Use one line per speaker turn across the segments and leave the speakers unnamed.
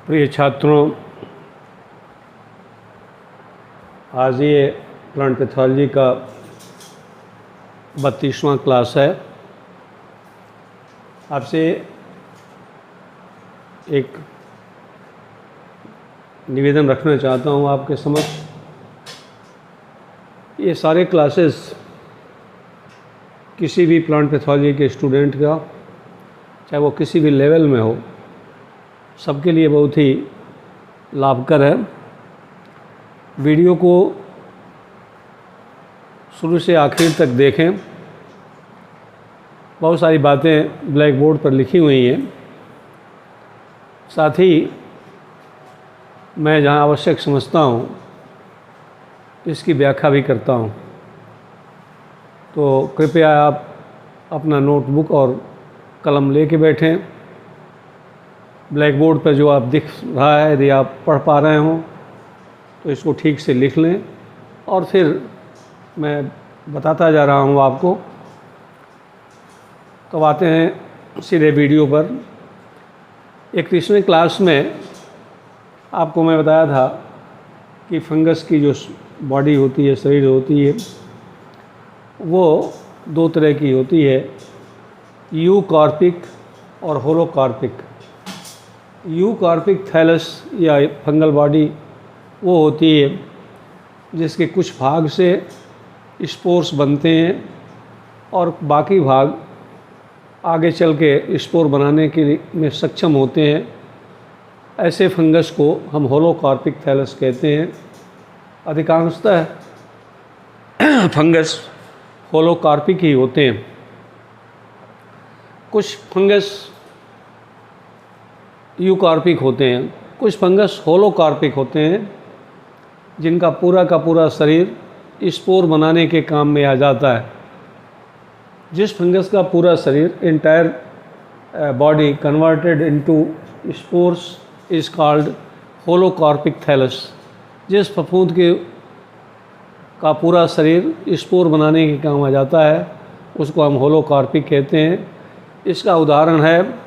प्रिय छात्रों, आज ये प्लांट पैथोलॉजी का 32वां क्लास है। आपसे एक निवेदन रखना चाहता हूँ आपके समक्ष। ये सारे क्लासेस किसी भी प्लांट पैथोलॉजी के स्टूडेंट का, चाहे वो किसी भी लेवल में हो, सबके लिए बहुत ही लाभकर है। वीडियो को शुरू से आखिर तक देखें। बहुत सारी बातें ब्लैक बोर्ड पर लिखी हुई हैं। साथ ही मैं जहां आवश्यक समझता हूं, इसकी व्याख्या भी करता हूं। तो कृपया आप अपना नोटबुक और कलम लेके बैठें। ब्लैक बोर्ड पर जो आप दिख रहा है, यदि आप पढ़ पा रहे हों तो इसको ठीक से लिख लें और फिर मैं बताता जा रहा हूँ आपको। तो आते हैं सीधे वीडियो पर। 31वें क्लास में आपको मैं बताया था कि फंगस की जो बॉडी होती है, शरीर होती है, वो दो तरह की होती है, यूकार्पिक और होलोकार्पिक। यूकार्पिक थैलस या फंगल बॉडी वो होती है जिसके कुछ भाग से स्पोर्स बनते हैं और बाकी भाग आगे चल के स्पोर बनाने के में सक्षम होते हैं। ऐसे फंगस को हम होलोकार्पिक थैलस कहते हैं। अधिकांशतः फंगस होलोकार्पिक ही होते हैं। कुछ फंगस यूकार्पिक होते हैं, कुछ फंगस होलोकार्पिक होते हैं, जिनका पूरा का पूरा शरीर स्पोर बनाने के काम में आ जाता है। जिस फंगस का पूरा शरीर, entire body converted into spores is called holocarpic thallus. जिस फफूंद के का पूरा शरीर स्पोर बनाने के काम आ जाता है, उसको हम होलोकार्पिक कहते हैं। इसका उदाहरण है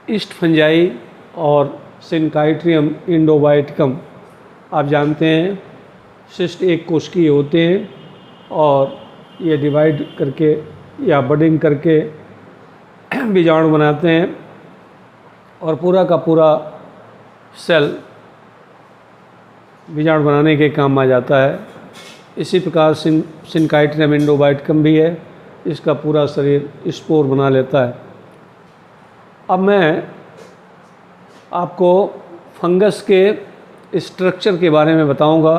ईस्ट फंजाई और सिनकाइट्रियम इंडोबाइटिकम। आप जानते हैं सिस्ट एक कोशिकीय होते हैं और ये डिवाइड करके या बडिंग करके बीजाणु बनाते हैं और पूरा का पूरा सेल बीजाणु बनाने के काम आ जाता है। इसी प्रकार सिनकाइट्रियम इंडोबाइटिकम भी है, इसका पूरा शरीर स्पोर बना लेता है। अब मैं आपको फंगस के स्ट्रक्चर के बारे में बताऊंगा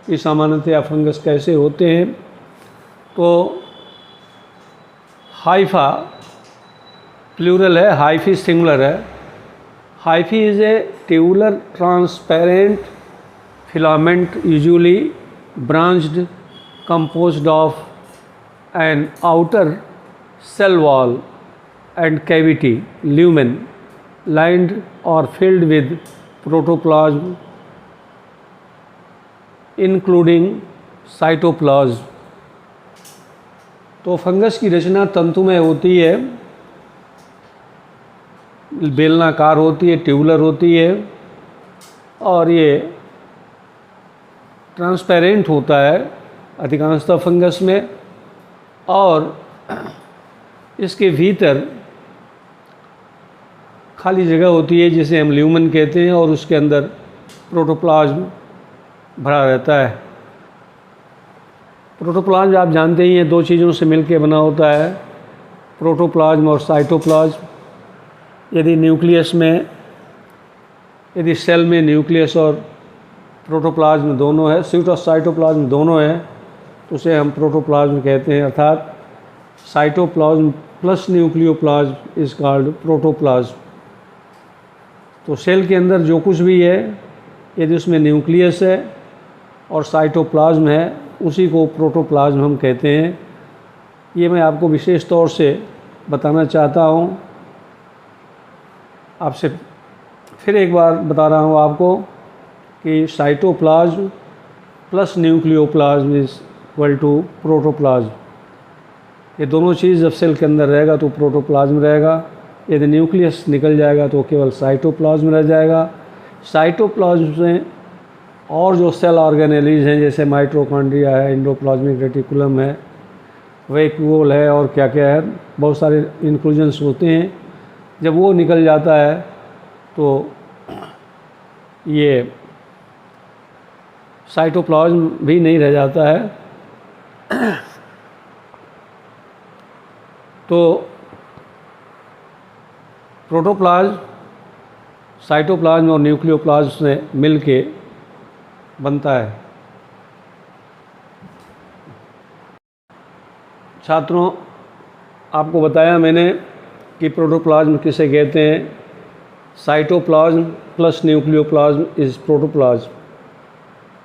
कि सामान्यतया फंगस कैसे होते हैं। तो हाइफा प्लूरल है, हाइफी सिंगुलर है। Hyphae is a tubular transparent filament usually branched composed of an outer cell wall and cavity lumen lined or filled with protoplasm including cytoplasm। तो फंगस की रचना तंतुमय होती है, बेलनाकार होती है, ट्यूबुलर होती है और ये ट्रांसपेरेंट होता है अधिकांशतः फंगस में। और इसके भीतर खाली जगह होती है जिसे हम ल्यूमन कहते हैं और उसके अंदर प्रोटोप्लाज्म भरा रहता है। प्रोटोप्लाज्म आप जानते ही हैं, दो चीज़ों से मिलकर बना होता है, प्रोटोप्लाज्म और साइटोप्लाज्म। यदि न्यूक्लियस में, यदि सेल में न्यूक्लियस और प्रोटोप्लाज्म दोनों है, साइटोप्लाज्म दोनों है, तो उसे हम प्रोटोप्लाज्म कहते हैं। अर्थात cytoplasm plus nucleoplasm is called protoplasm. तो सेल के अंदर जो कुछ भी है, यदि उसमें न्यूक्लियस है और साइटोप्लाज्म है, उसी को प्रोटोप्लाज्म हम कहते हैं। ये मैं आपको विशेष तौर से बताना चाहता हूँ। आपसे फिर एक बार बता रहा हूँ आपको कि cytoplasm plus nucleoplasm is equal to protoplasm. ये दोनों चीज़ जब सेल के अंदर रहेगा तो प्रोटोप्लाज्म रहेगा यदि न्यूक्लियस निकल जाएगा तो केवल साइटोप्लाज्म रह जाएगा। साइटोप्लाज्म में और जो सेल ऑर्गेनेलीज हैं जैसे माइटोकॉन्ड्रिया है, एंडोप्लाज्मिक रेटिकुलम है, वैक्यूल है और क्या क्या है, बहुत सारे इंक्लूजन्स होते हैं। जब वो निकल जाता है तो ये साइटोप्लाज्म भी नहीं रह जाता है। तो प्रोटोप्लाज्म साइटोप्लाज्म और न्यूक्लियोप्लाज्म से मिलके बनता है। छात्रों, आपको बताया मैंने कि प्रोटोप्लाज्म किसे कहते हैं। Cytoplasm plus nucleoplasm is protoplasm.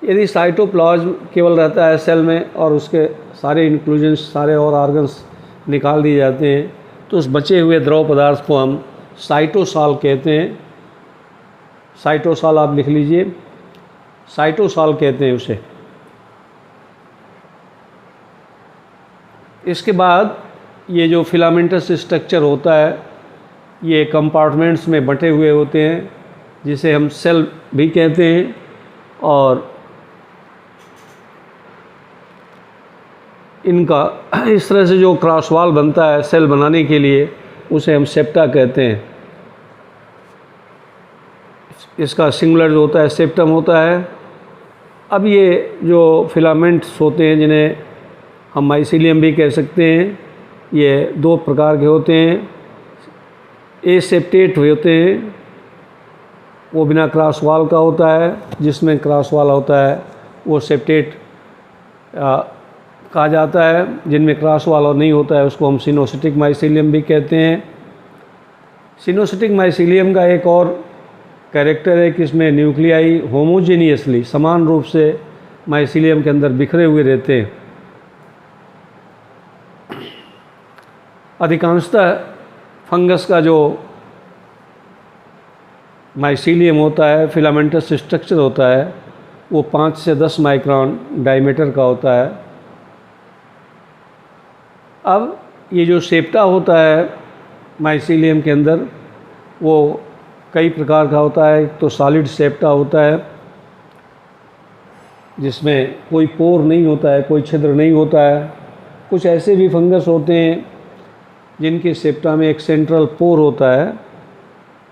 यदि साइटोप्लाज्म केवल रहता है सेल में और उसके सारे इंक्लूजन्स, सारे और ऑर्गन्स निकाल दिए जाते हैं, तो उस बचे हुए द्रव पदार्थ को हम साइटोसॉल कहते हैं। साइटोसॉल आप लिख लीजिए, साइटोसॉल कहते हैं उसे। इसके बाद ये जो फिलामेंटस स्ट्रक्चर होता है ये कंपार्टमेंट्स में बंटे हुए होते हैं, जिसे हम सेल भी कहते हैं, और इनका इस तरह से जो क्रॉसवॉल बनता है सेल बनाने के लिए उसे हम सेप्टा कहते हैं। इसका सिंगुलर जो होता है सेप्टम होता है। अब ये जो फिलामेंट्स होते हैं जिन्हें हम माइसीलियम भी कह सकते हैं, ये दो प्रकार के होते हैं। एसेप्टेट होते हैं, वो बिना क्रॉसवॉल का होता है। जिसमें क्रॉसवॉल होता है वो सेप्टेट कहा जाता है। जिनमें क्रॉसवॉल नहीं होता है उसको हम सिनोसिटिक माइसीलियम भी कहते हैं। सिनोसिटिक माइसीलियम का एक और कैरेक्टर है कि इसमें न्यूक्लियाई होमोजेनियसली समान रूप से माइसीलियम के अंदर बिखरे हुए रहते हैं। अधिकांशतः फंगस का जो माइसीलियम होता है, फिलामेंटस स्ट्रक्चर होता है, वो 5 से 10 माइक्रोन डायमीटर का होता है। अब ये जो सेप्टा होता है माइसीलियम के अंदर वो कई प्रकार का होता है। तो सॉलिड सेप्टा होता है जिसमें कोई पोर नहीं होता है, कोई छिद्र नहीं होता है। कुछ ऐसे भी फंगस होते हैं जिनके सेप्टा में एक सेंट्रल पोर होता है,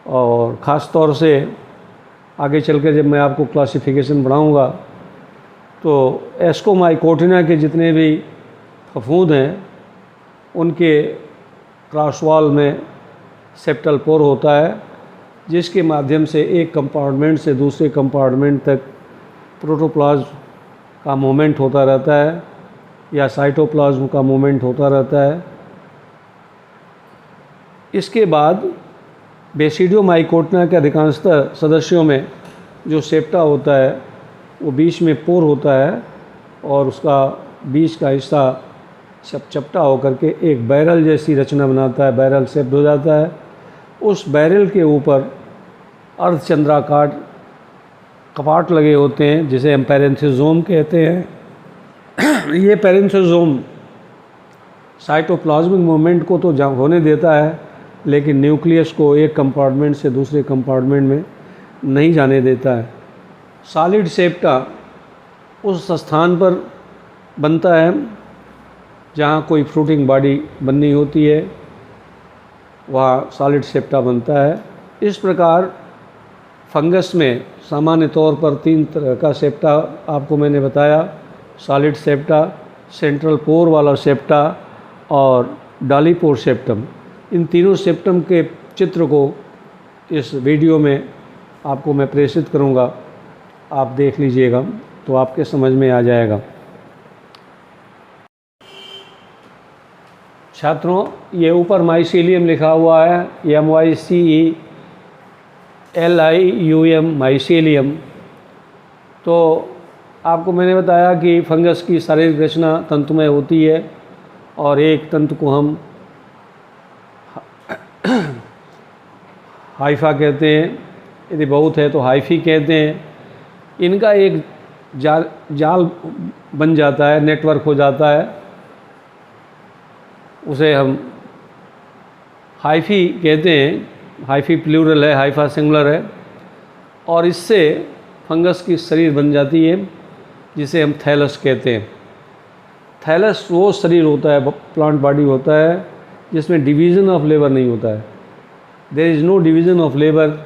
और ख़ास तौर से आगे चलकर जब मैं आपको क्लासिफिकेशन बढ़ाऊँगा तो एस्कोमाइकोटिना के जितने भी फफूंद हैं उनके क्रॉसवॉल में सेप्टल पोर होता है, जिसके माध्यम से एक कंपार्टमेंट से दूसरे कंपार्टमेंट तक प्रोटोप्लाज्म का मूवमेंट होता रहता है या साइटोप्लाज्म का मूवमेंट होता रहता है। इसके बाद बेसिडियोमाइकोटिना के अधिकांशतः सदस्यों में जो सेप्टा होता है वो बीच में पोर होता है और उसका बीच का हिस्सा चपटा होकर के एक बैरल जैसी रचना बनाता है, बैरल शेप्ड हो जाता है। उस बैरल के ऊपर अर्धचंद्राकार कपाट लगे होते हैं जिसे हम पैरेंथेसोम कहते हैं। ये पैरेंथेसोम साइटोप्लाज्मिक मूवमेंट को तो होने देता है, लेकिन न्यूक्लियस को एक कंपार्टमेंट से दूसरे कंपार्टमेंट में नहीं जाने देता है। सॉलिड सेप्टा उस स्थान पर बनता है जहाँ कोई फ्रूटिंग बॉडी बननी होती है, वहाँ सॉलिड सेप्टा बनता है। इस प्रकार फंगस में सामान्य तौर पर 3 तरह का सेप्टा आपको मैंने बताया: सॉलिड सेप्टा, सेंट्रल पोर वाला सेप्टा और डॉलीपोर सेप्टम। इन तीनों सेप्टम के चित्र को इस वीडियो में आपको मैं प्रेषित करूंगा, आप देख लीजिएगा तो आपके समझ में आ जाएगा। छात्रों, ये ऊपर माइसीलियम लिखा हुआ है, MYCELIUM माइसीलियम। तो आपको मैंने बताया कि फंगस की शारीरिक रचना तंतुमय होती है और एक तंतु को हम हाइफा कहते हैं, यदि बहुत है तो हाइफी कहते हैं। इनका एक जाल बन जाता है, नेटवर्क हो जाता है, उसे हम हाइफी कहते हैं, हाइफी प्लूरल है, हाइफा सिंगुलर है, और इससे फंगस की शरीर बन जाती है जिसे हम थैलस कहते हैं। थैलस वो शरीर होता है, प्लांट बॉडी होता है जिसमें डिवीज़न ऑफ लेबर नहीं होता है। There is no division of labour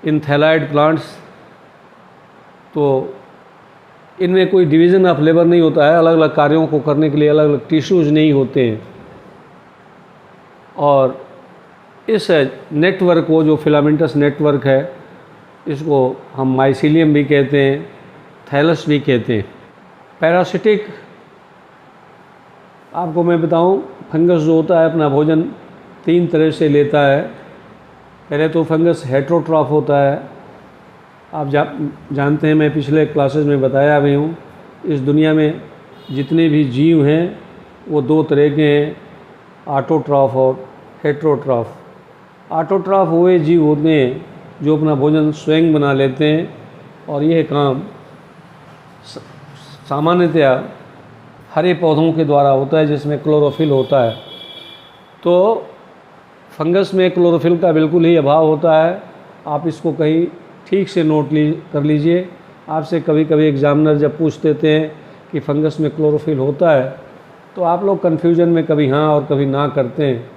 in thalloid plants. तो इनमें कोई डिवीज़न ऑफ लेबर नहीं होता है, अलग अलग कार्यों को करने के लिए अलग अलग टिश्यूज़ नहीं होते हैं। और इस नेटवर्क को, जो फिलामेंटस नेटवर्क है, इसको हम माइसीलियम भी कहते हैं, थैलस भी कहते हैं। पैरासिटिक, आपको मैं बताऊं, फंगस जो होता है अपना भोजन 3 तरह से लेता है। पहले तो फंगस हेट्रोट्रॉफ होता है। आप जानते हैं, मैं पिछले क्लासेस में बताया भी हूँ, इस दुनिया में जितने भी जीव हैं वो 2 तरह के हैं, ऑटोट्रॉफ और हेट्रोट्रॉफ। ऑटोट्रॉफ हुए जीव होते हैं जो अपना भोजन स्वयं बना लेते हैं, और यह काम सामान्यतया हरे पौधों के द्वारा होता है जिसमें क्लोरोफिल होता है। तो फंगस में क्लोरोफिल का बिल्कुल ही अभाव होता है। आप इसको कहीं ठीक से नोट कर लीजिए। आपसे कभी कभी एग्जामिनर जब पूछ देते हैं कि फंगस में क्लोरोफिल होता है, तो आप लोग कन्फ्यूजन में कभी हाँ और कभी ना करते हैं।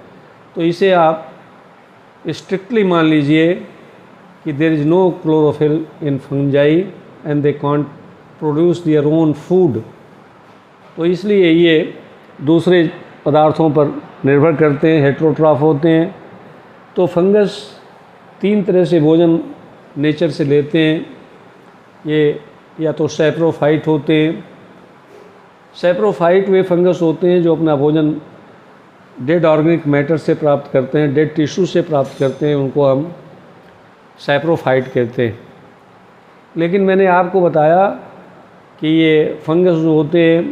तो इसे आप स्ट्रिक्टली मान लीजिए कि there is no chlorophyll in fungi and they can't produce their own food. तो इसलिए ये दूसरे पदार्थों पर निर्भर करते हैं, हेट्रोट्रॉफ होते हैं। तो फंगस 3 तरह से भोजन नेचर से लेते हैं। ये या तो सैप्रोफाइट होते हैं। सैप्रोफाइट वे फंगस होते हैं जो अपना भोजन डेड ऑर्गेनिक मैटर से प्राप्त करते हैं, डेड टिश्यू से प्राप्त करते हैं, उनको हम सैप्रोफाइट कहते हैं। लेकिन मैंने आपको बताया कि ये फंगस जो होते हैं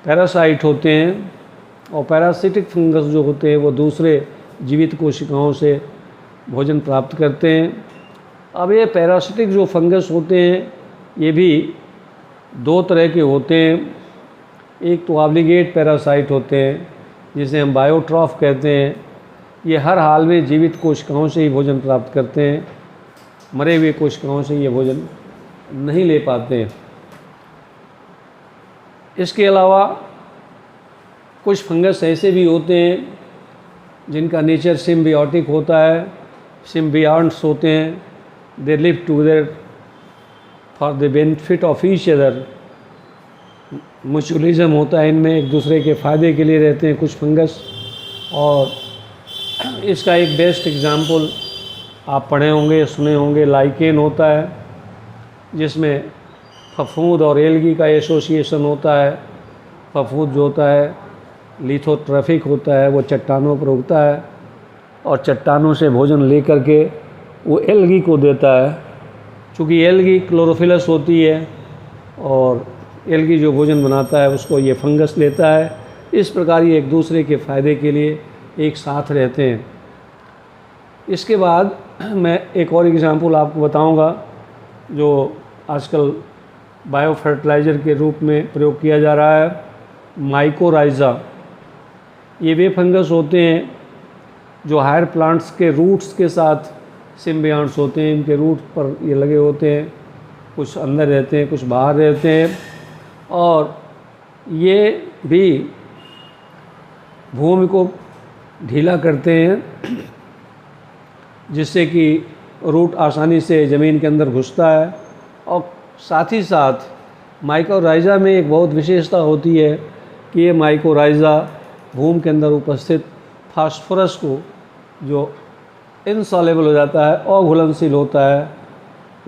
पैरासाइट होते हैं, और पैरासिटिक फंगस जो होते हैं वो दूसरे जीवित कोशिकाओं से भोजन प्राप्त करते हैं। अब ये पैरासिटिक जो फंगस होते हैं ये भी 2 तरह के होते हैं। एक तो ऑब्लिगेट पैरासाइट होते हैं जिसे हम बायोट्रॉफ कहते हैं। ये हर हाल में जीवित कोशिकाओं से ही भोजन प्राप्त करते हैं, मरे हुए कोशिकाओं से ये भोजन नहीं ले पाते हैं। इसके अलावा कुछ फंगस ऐसे भी होते हैं जिनका नेचर सिम्बियोटिक होता है, सिम्बियॉन्ट्स होते हैं। They live together for the benefit of each other. Mutualism होता है इनमें, एक दूसरे के फ़ायदे के लिए रहते हैं कुछ फंगस। और इसका एक बेस्ट एग्जाम्पल आप पढ़े होंगे, सुने होंगे, लाइकेन होता है जिसमें फफूंद और एल्गी का एसोसिएशन होता है। फफूंद जो होता है लिथोट्रॉफिक होता है, वो चट्टानों पर उगता है और चट्टानों से भोजन ले करके वो एल्गी को देता है। चूँकि एल्गी क्लोरोफिलस होती है और एल्गी जो भोजन बनाता है उसको ये फंगस लेता है। इस प्रकार ये एक दूसरे के फ़ायदे के लिए एक साथ रहते हैं। इसके बाद मैं एक और एग्जांपल आपको बताऊंगा जो आजकल बायो फर्टिलाइज़र के रूप में प्रयोग किया जा रहा है, माइकोराइज़ा। ये वे फंगस होते हैं जो हायर प्लांट्स के रूट्स के साथ सिम्बियॉन्ट्स होते हैं। इनके रूट पर ये लगे होते हैं, कुछ अंदर रहते हैं, कुछ बाहर रहते हैं, और ये भी भूमि को ढीला करते हैं जिससे कि रूट आसानी से ज़मीन के अंदर घुसता है। और साथ ही साथ माइकोराइज़ा में एक बहुत विशेषता होती है कि ये माइकोराइज़ा भूमि के अंदर उपस्थित फास्फोरस को, जो इनसॉल्युबल हो जाता है, अघुलनशील होता है,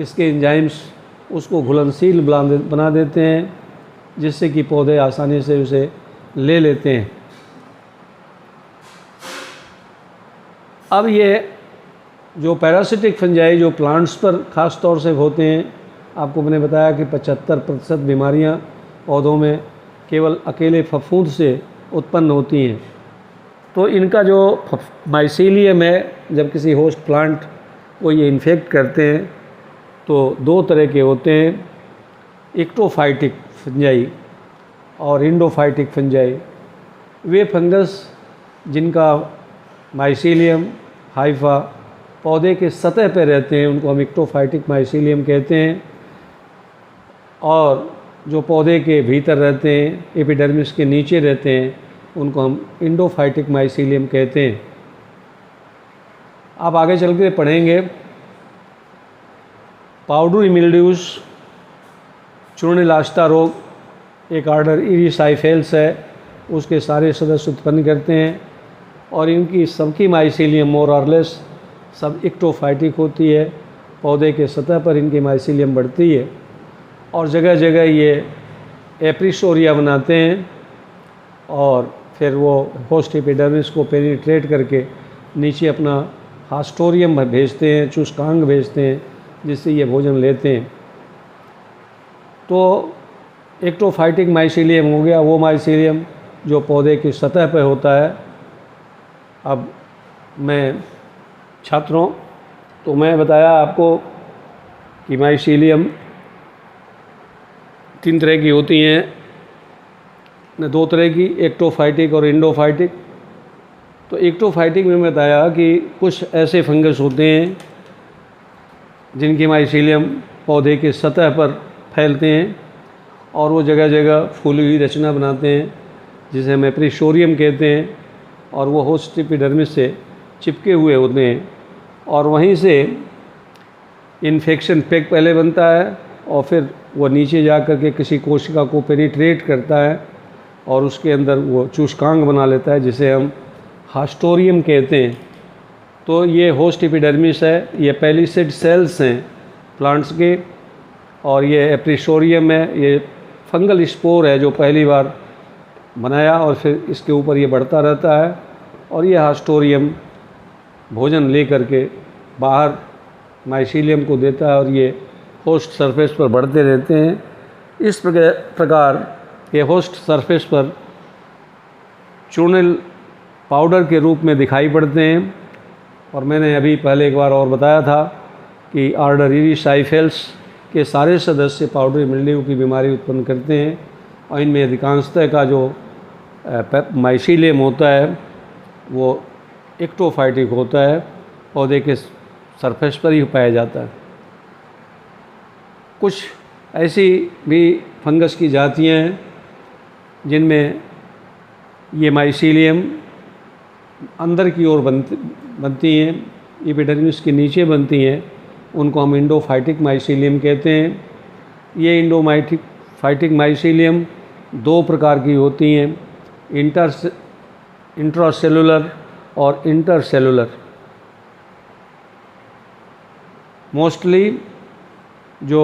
इसके एंजाइम्स उसको घुलनशील बना देते हैं जिससे कि पौधे आसानी से उसे ले लेते हैं। अब ये जो पैरासिटिक फंजाई जो प्लांट्स पर ख़ास तौर से होते हैं, आपको मैंने बताया कि 75% बीमारियां पौधों में केवल अकेले फफूंद से उत्पन्न होती हैं। तो इनका जो माइसीलियम है, जब किसी होस्ट प्लांट को ये इन्फेक्ट करते हैं तो 2 तरह के होते हैं, एक्टोफाइटिक फंजाई और इंडोफाइटिक फंजाई। वे फंगस जिनका माइसीलियम हाइफा पौधे के सतह पर रहते हैं उनको हम इक्टोफाइटिक माइसीलियम कहते हैं, और जो पौधे के भीतर रहते हैं एपिडर्मिस के नीचे रहते हैं उनको हम इंडोफाइटिक माइसीलियम कहते हैं। आप आगे चल के पढ़ेंगे पाउडरी मिल्ड्यूज चूर्ण लास्टा रोग एक ऑर्डर इरिसाइफेल्स है, उसके सारे सदस्य उत्पन्न करते हैं और इनकी सबकी माइसीलियम मोर और लेस सब इक्टोफाइटिक होती है। पौधे के सतह पर इनकी माइसीलियम बढ़ती है और जगह जगह ये एप्रिसोरिया बनाते हैं और फिर वो होस्ट एपिडर्मिस को पेनिट्रेट करके नीचे अपना हास्टोरियम भेजते हैं, चुस्कांग भेजते हैं, जिससे ये भोजन लेते हैं। तो एक्टोफाइटिक माइसीलियम हो गया वो माइसीलियम जो पौधे की सतह पर होता है। अब मैं छात्रों तो मैं बताया आपको कि माइसीलियम 3 तरह की होती हैं, 2 तरह की, एक्टोफाइटिक और इंडोफाइटिक। तो एक्टोफाइटिक में बताया कि कुछ ऐसे फंगस होते हैं जिनकी माइसीलियम पौधे के सतह पर फैलते हैं और वो जगह जगह फूली हुई रचना बनाते हैं जिसे हम एप्रिसोरियम कहते हैं, और वो होस्ट एपिडर्मिस से चिपके हुए होते हैं और वहीं से इन्फेक्शन पेग पहले बनता है और फिर वो नीचे जा कर के किसी कोशिका को पेनिट्रेट करता है और उसके अंदर वो चूष्कांग बना लेता है जिसे हम हास्टोरियम कहते हैं। तो ये होस्ट एपिडर्मिस है, ये पैलिसेड सेल्स हैं प्लांट्स के, और ये एप्रिसोरियम है, ये फंगल स्पोर है जो पहली बार बनाया और फिर इसके ऊपर ये बढ़ता रहता है, और ये हास्टोरियम भोजन ले करके बाहर माइसीलियम को देता है और ये होस्ट सरफेस पर बढ़ते रहते हैं। इस प्रकार ये होस्ट सरफेस पर चूर्ण पाउडर के रूप में दिखाई पड़ते हैं। और मैंने अभी पहले एक बार और बताया था कि ऑर्डर इरिसाइफेल्स के सारे सदस्य पाउडरी मिल्ड्यू की बीमारी उत्पन्न करते हैं और इनमें अधिकांशतः का जो माइसीलियम होता है वो एक्टोफाइटिक होता है, पौधे के सरफेस पर ही पाया जाता है। कुछ ऐसी भी फंगस की जातियाँ हैं जिनमें ये माइसीलियम अंदर की ओर बनती हैं, एपिडर्मिस के नीचे बनती हैं, उनको हम इंडोफाइटिक माइसीलियम कहते हैं। ये इंडोफाइटिक माइसीलियम 2 प्रकार की होती हैं, इंट्रासेलुलर और इंटरसेलुलर। मोस्टली जो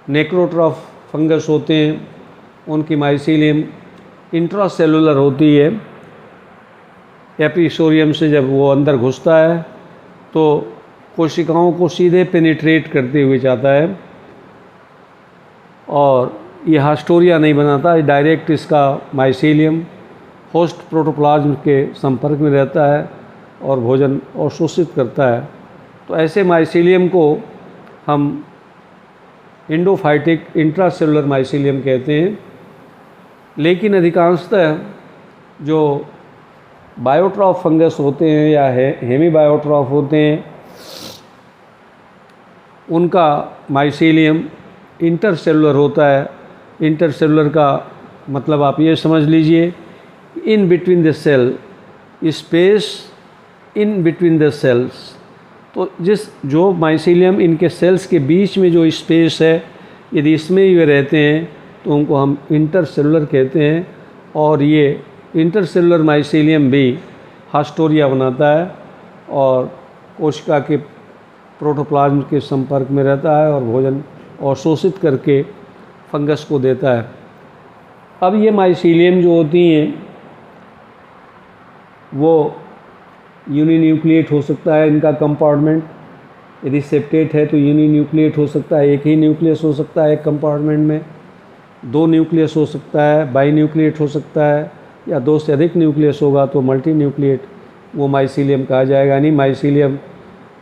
नेक्रोट्रॉफ फंगस होते हैं उनकी माइसीलियम इंट्रासेलुलर होती है। एप्रिसोरियम से जब वो अंदर घुसता है तो कोशिकाओं को सीधे पेनिट्रेट करते हुए जाता है और ये हास्टोरिया नहीं बनाता, डायरेक्ट इसका माइसीलियम होस्ट प्रोटोप्लाज्म के संपर्क में रहता है और भोजन अवशोषित करता है। तो ऐसे माइसीलियम को हम इंडोफाइटिक इंट्रासेलुलर माइसीलियम कहते हैं। लेकिन अधिकांशतः जो बायोट्रॉफ फंगस होते हैं या हेमी बायोट्रॉफ होते हैं उनका माइसीलियम इंटरसेलुलर होता है। इंटरसेलुलर का मतलब आप ये समझ लीजिए in between the cell, space in between the cells. तो जो माइसीलियम इनके सेल्स के बीच में जो स्पेस है, यदि इसमें ही वे रहते हैं तो उनको हम इंटरसेलुलर कहते हैं। और ये इंटरसेलुलर माइसीलियम भी हास्टोरिया बनाता है और कोशिका के प्रोटोप्लाज्म के संपर्क में रहता है और भोजन अवशोषित करके फंगस को देता है। अब ये माइसीलियम जो होती हैं वो यूनिन्यूक्लिएट हो सकता है, इनका कंपार्टमेंट यदि सेप्टेट है तो यूनिन्यूक्लिएट हो सकता है, एक ही न्यूक्लियस हो सकता है एक कंपार्टमेंट में, 2 न्यूक्लियस हो सकता है, बाईन्यूक्लिएट हो सकता है, या 2 से अधिक न्यूक्लियस होगा तो मल्टी न्यूक्लिएट वो माइसीलियम कहा जाएगा। यानी माइसीलियम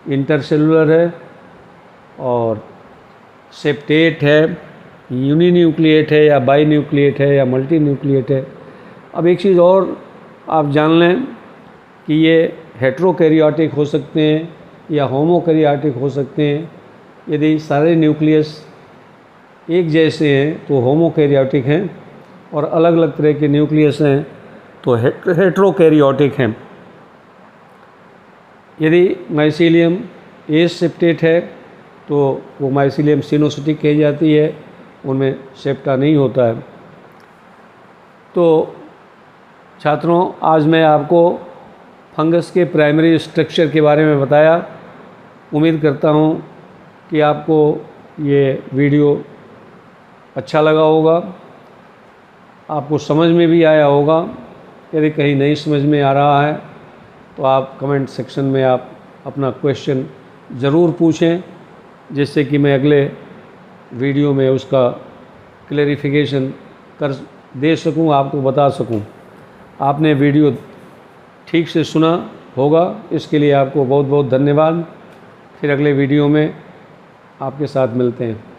इंटरसेलुलर है और सेप्टेट है, यूनिन्यूक्लिएट है या बाईन्यूक्लिएट है या मल्टी न्यूक्लिएट है। अब एक चीज़ और आप जान लें कि ये हेट्रोकैरियोटिक हो सकते हैं या होमोकैरियोटिक हो सकते हैं। यदि सारे न्यूक्लियस एक जैसे हैं तो होमोकैरियोटिक हैं, और अलग अलग तरह के न्यूक्लियस हैं तो हेट्रोकैरियोटिक हैं। यदि माइसीलियम एज सेप्टेट है तो वो माइसीलियम सिनोसिटिक कही जाती है, उनमें सेप्टा नहीं होता है। तो छात्रों, आज मैं आपको फंगस के प्राइमरी स्ट्रक्चर के बारे में बताया। उम्मीद करता हूँ कि आपको ये वीडियो अच्छा लगा होगा, आपको समझ में भी आया होगा। यदि कहीं नहीं समझ में आ रहा है तो आप कमेंट सेक्शन में आप अपना क्वेश्चन ज़रूर पूछें, जिससे कि मैं अगले वीडियो में उसका क्लेरिफिकेशन कर दे सकूं, आपको बता सकूं। आपने वीडियो ठीक से सुना होगा, इसके लिए आपको बहुत बहुत धन्यवाद। फिर अगले वीडियो में आपके साथ मिलते हैं।